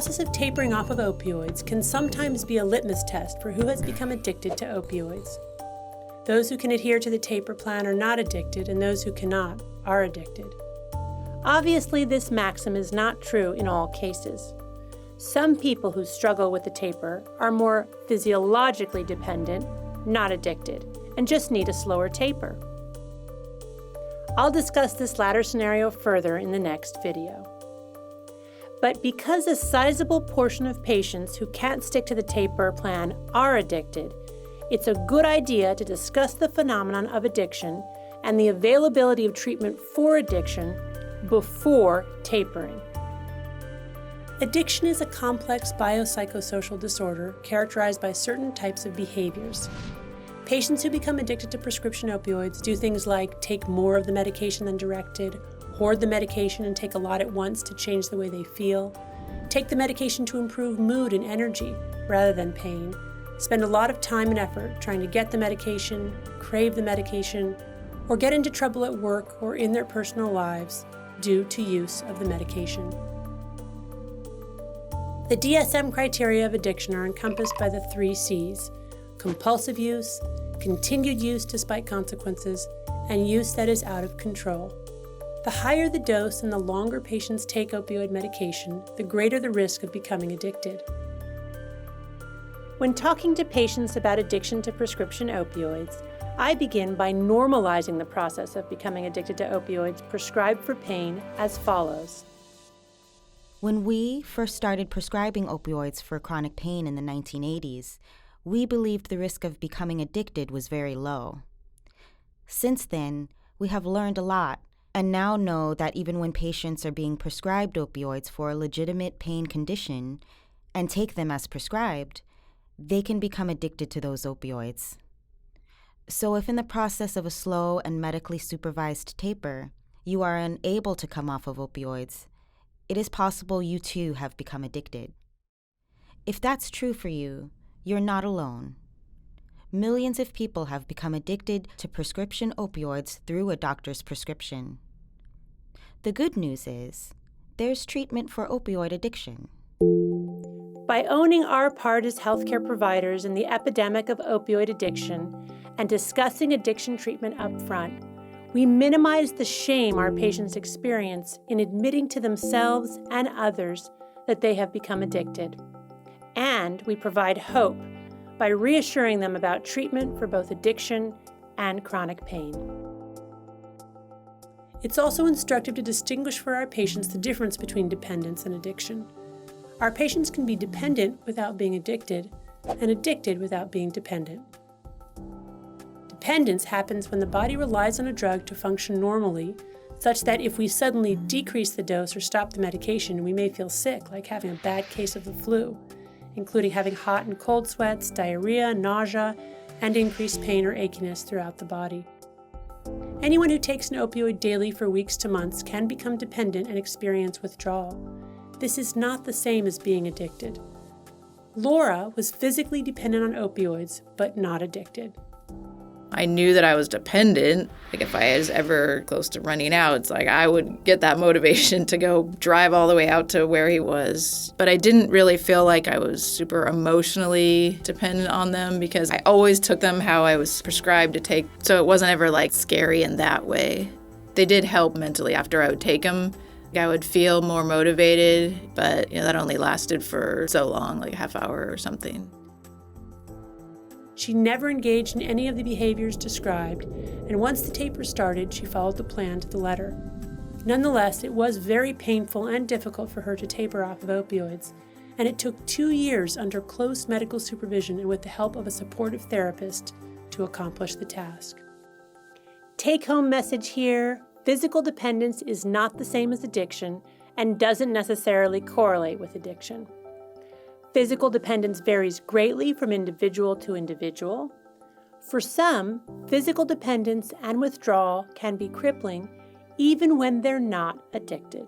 process of tapering off of opioids can sometimes be a litmus test for who has become addicted to opioids. Those who can adhere to the taper plan are not addicted, and those who cannot are addicted. Obviously, this maxim is not true in all cases. Some people who struggle with the taper are more physiologically dependent, not addicted, and just need a slower taper. I'll discuss this latter scenario further in the next video. But because a sizable portion of patients who can't stick to the taper plan are addicted, it's a good idea to discuss the phenomenon of addiction and the availability of treatment for addiction before tapering. Addiction is a complex biopsychosocial disorder characterized by certain types of behaviors. Patients who become addicted to prescription opioids do things like take more of the medication than directed, hoard the medication and take a lot at once to change the way they feel, take the medication to improve mood and energy rather than pain, spend a lot of time and effort trying to get the medication, crave the medication, or get into trouble at work or in their personal lives due to use of the medication. The DSM criteria of addiction are encompassed by the 3 C's: compulsive use, continued use despite consequences, and use that is out of control. The higher the dose and the longer patients take opioid medication, the greater the risk of becoming addicted. When talking to patients about addiction to prescription opioids, I begin by normalizing the process of becoming addicted to opioids prescribed for pain as follows. When we first started prescribing opioids for chronic pain in the 1980s, we believed the risk of becoming addicted was very low. Since then, we have learned a lot and now know that even when patients are being prescribed opioids for a legitimate pain condition and take them as prescribed, they can become addicted to those opioids. So if in the process of a slow and medically supervised taper, you are unable to come off of opioids, it is possible you too have become addicted. If that's true for you, you're not alone. Millions of people have become addicted to prescription opioids through a doctor's prescription. The good news is, there's treatment for opioid addiction. By owning our part as healthcare providers in the epidemic of opioid addiction and discussing addiction treatment up front, we minimize the shame our patients experience in admitting to themselves and others that they have become addicted. And we provide hope by reassuring them about treatment for both addiction and chronic pain. It's also instructive to distinguish for our patients the difference between dependence and addiction. Our patients can be dependent without being addicted, and addicted without being dependent. Dependence happens when the body relies on a drug to function normally, such that if we suddenly decrease the dose or stop the medication, we may feel sick, like having a bad case of the flu, including having hot and cold sweats, diarrhea, nausea, and increased pain or achiness throughout the body. Anyone who takes an opioid daily for weeks to months can become dependent and experience withdrawal. This is not the same as being addicted. Laura was physically dependent on opioids, but not addicted. I knew that I was dependent. Like if I was ever close to running out, it's like I would get that motivation to go drive all the way out to where he was. But I didn't really feel like I was super emotionally dependent on them because I always took them how I was prescribed to take. So it wasn't ever like scary in that way. They did help mentally after I would take them. I would feel more motivated, but that only lasted for so long, like a half hour or something. She never engaged in any of the behaviors described, and once the taper started, she followed the plan to the letter. Nonetheless, it was very painful and difficult for her to taper off of opioids, and it took 2 years under close medical supervision and with the help of a supportive therapist to accomplish the task. Take-home message here: physical dependence is not the same as addiction and doesn't necessarily correlate with addiction. Physical dependence varies greatly from individual to individual. For some, physical dependence and withdrawal can be crippling even when they're not addicted.